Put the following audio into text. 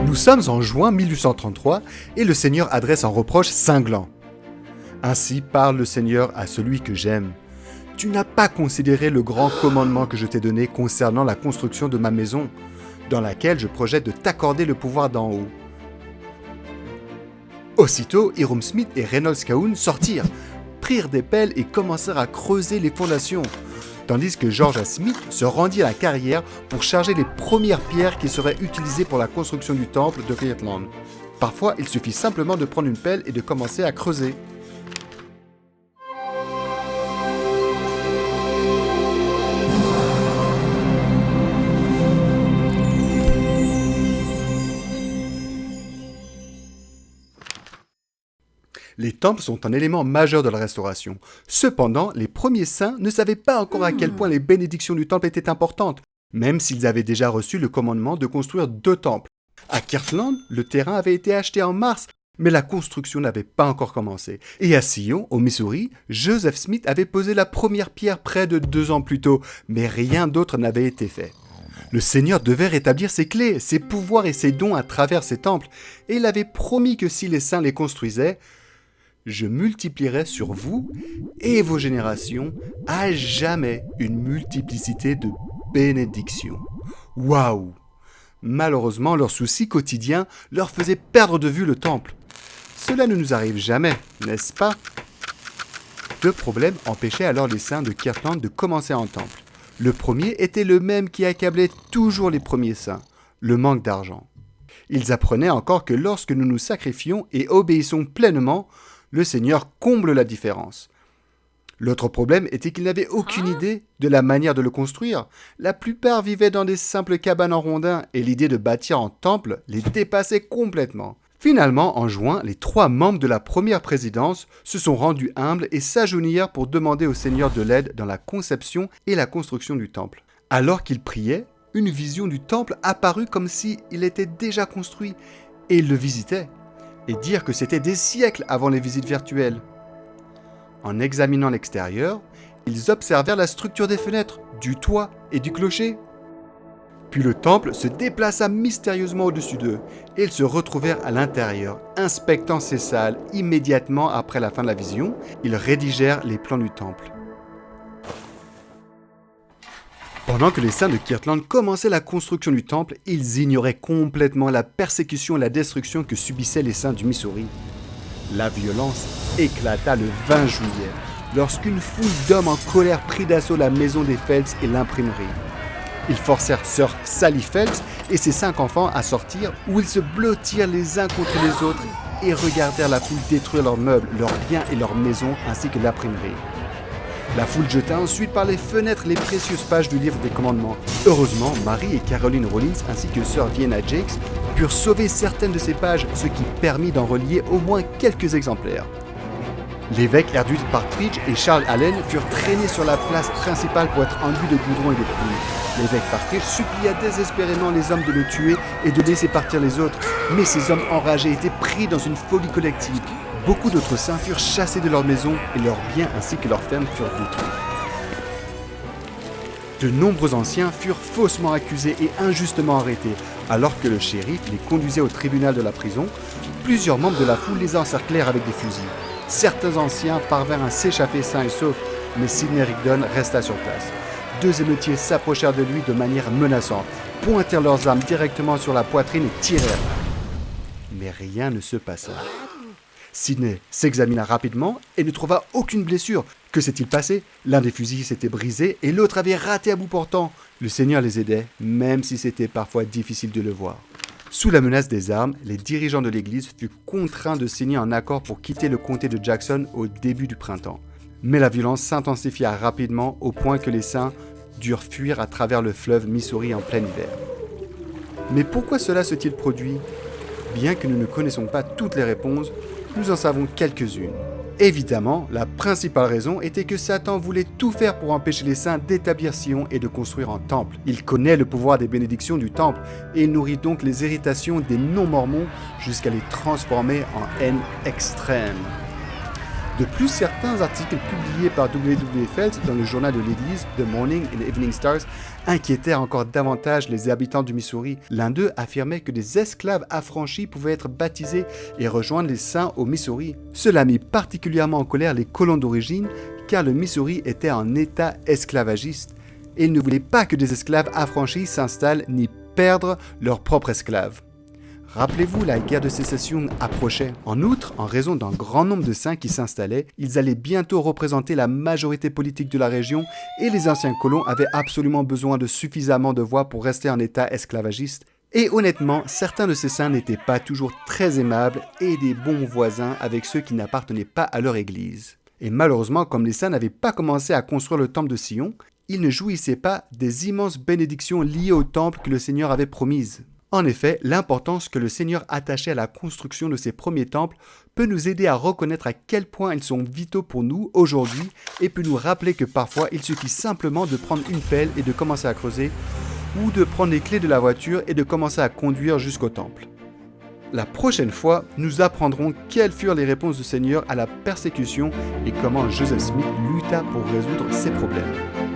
Nous sommes en juin 1833 et le Seigneur adresse un reproche cinglant. Ainsi parle le Seigneur à celui que j'aime. Tu n'as pas considéré le grand commandement que je t'ai donné concernant la construction de ma maison, dans laquelle je projette de t'accorder le pouvoir d'en haut. Aussitôt, Hiram Smith et Reynolds Cahoon sortirent, prirent des pelles et commencèrent à creuser les fondations, tandis que George A. Smith se rendit à la carrière pour charger les premières pierres qui seraient utilisées pour la construction du temple de Kirtland. Parfois, il suffit simplement de prendre une pelle et de commencer à creuser. Les temples sont un élément majeur de la restauration. Cependant, les premiers saints ne savaient pas encore à quel point les bénédictions du temple étaient importantes, même s'ils avaient déjà reçu le commandement de construire 2 temples. À Kirtland, le terrain avait été acheté en mars, mais la construction n'avait pas encore commencé. Et à Sion, au Missouri, Joseph Smith avait posé la première pierre près de 2 ans plus tôt, mais rien d'autre n'avait été fait. Le Seigneur devait rétablir ses clés, ses pouvoirs et ses dons à travers ces temples, et il avait promis que si les saints les construisaient, je multiplierai sur vous et vos générations à jamais une multiplicité de bénédictions. Waouh! Malheureusement, leurs soucis quotidiens leur faisaient perdre de vue le temple. Cela ne nous arrive jamais, n'est-ce pas? 2 problèmes empêchaient alors les saints de Kirtland de commencer un temple. Le premier était le même qui accablait toujours les premiers saints, le manque d'argent. Ils apprenaient encore que lorsque nous nous sacrifions et obéissons pleinement, le Seigneur comble la différence. L'autre problème était qu'ils n'avaient aucune idée de la manière de le construire. La plupart vivaient dans des simples cabanes en rondins et l'idée de bâtir un temple les dépassait complètement. Finalement, en juin, les 3 membres de la première présidence se sont rendus humbles et s'agenouillèrent pour demander au Seigneur de l'aide dans la conception et la construction du temple. Alors qu'ils priaient, une vision du temple apparut comme s'il était déjà construit et ils le visitaient. Et dire que c'était des siècles avant les visites virtuelles. En examinant l'extérieur, ils observèrent la structure des fenêtres, du toit et du clocher. Puis le temple se déplaça mystérieusement au-dessus d'eux, et ils se retrouvèrent à l'intérieur, inspectant ces salles. Immédiatement après la fin de la vision, ils rédigèrent les plans du temple. Pendant que les saints de Kirtland commençaient la construction du temple, ils ignoraient complètement la persécution et la destruction que subissaient les saints du Missouri. La violence éclata le 20 juillet, lorsqu'une foule d'hommes en colère prit d'assaut la maison des Phelps et l'imprimerie. Ils forcèrent sœur Sally Phelps et ses 5 enfants à sortir, où ils se blottirent les uns contre les autres et regardèrent la foule détruire leurs meubles, leurs biens et leurs maisons, ainsi que l'imprimerie. La foule jeta ensuite par les fenêtres les précieuses pages du livre des commandements. Heureusement, Mary et Caroline Rollins ainsi que sœur Vienna Jakes purent sauver certaines de ces pages, ce qui permit d'en relier au moins quelques exemplaires. L'évêque Erdwin Partridge et Charles Allen furent traînés sur la place principale pour être enduits de goudron et de pluie. L'évêque Partridge supplia désespérément les hommes de le tuer et de laisser partir les autres, mais ces hommes enragés étaient pris dans une folie collective. Beaucoup d'autres saints furent chassés de leurs maisons et leurs biens ainsi que leurs fermes furent détruits. De nombreux anciens furent faussement accusés et injustement arrêtés. Alors que le shérif les conduisait au tribunal de la prison, plusieurs membres de la foule les encerclèrent avec des fusils. Certains anciens parvinrent à s'échapper sains et saufs, mais Sidney Rigdon resta sur place. 2 émeutiers s'approchèrent de lui de manière menaçante, pointèrent leurs armes directement sur la poitrine et tirèrent. Mais rien ne se passa. Sidney s'examina rapidement et ne trouva aucune blessure. Que s'est-il passé? L'un des fusils s'était brisé et l'autre avait raté à bout portant. Le Seigneur les aidait, même si c'était parfois difficile de le voir. Sous la menace des armes, les dirigeants de l'Église furent contraints de signer un accord pour quitter le comté de Jackson au début du printemps. Mais la violence s'intensifia rapidement au point que les saints durent fuir à travers le fleuve Missouri en plein hiver. Mais pourquoi cela s'est-il produit? Bien que nous ne connaissons pas toutes les réponses, nous en savons quelques-unes. Évidemment, la principale raison était que Satan voulait tout faire pour empêcher les saints d'établir Sion et de construire un temple. Il connaît le pouvoir des bénédictions du temple et nourrit donc les irritations des non-mormons jusqu'à les transformer en haine extrême. De plus, certains articles publiés par W.W. Phelps dans le journal de l'Église, The Morning and Evening Stars, inquiétèrent encore davantage les habitants du Missouri. L'un d'eux affirmait que des esclaves affranchis pouvaient être baptisés et rejoindre les saints au Missouri. Cela mit particulièrement en colère les colons d'origine, car le Missouri était en état esclavagiste, et ils ne voulaient pas que des esclaves affranchis s'installent ni perdre leurs propres esclaves. Rappelez-vous, la guerre de sécession approchait. En outre, en raison d'un grand nombre de saints qui s'installaient, ils allaient bientôt représenter la majorité politique de la région et les anciens colons avaient absolument besoin de suffisamment de voix pour rester en état esclavagiste. Et honnêtement, certains de ces saints n'étaient pas toujours très aimables et des bons voisins avec ceux qui n'appartenaient pas à leur église. Et malheureusement, comme les saints n'avaient pas commencé à construire le temple de Sion, ils ne jouissaient pas des immenses bénédictions liées au temple que le Seigneur avait promises. En effet, l'importance que le Seigneur attachait à la construction de ces premiers temples peut nous aider à reconnaître à quel point ils sont vitaux pour nous aujourd'hui et peut nous rappeler que parfois il suffit simplement de prendre une pelle et de commencer à creuser ou de prendre les clés de la voiture et de commencer à conduire jusqu'au temple. La prochaine fois, nous apprendrons quelles furent les réponses du Seigneur à la persécution et comment Joseph Smith lutta pour résoudre ces problèmes.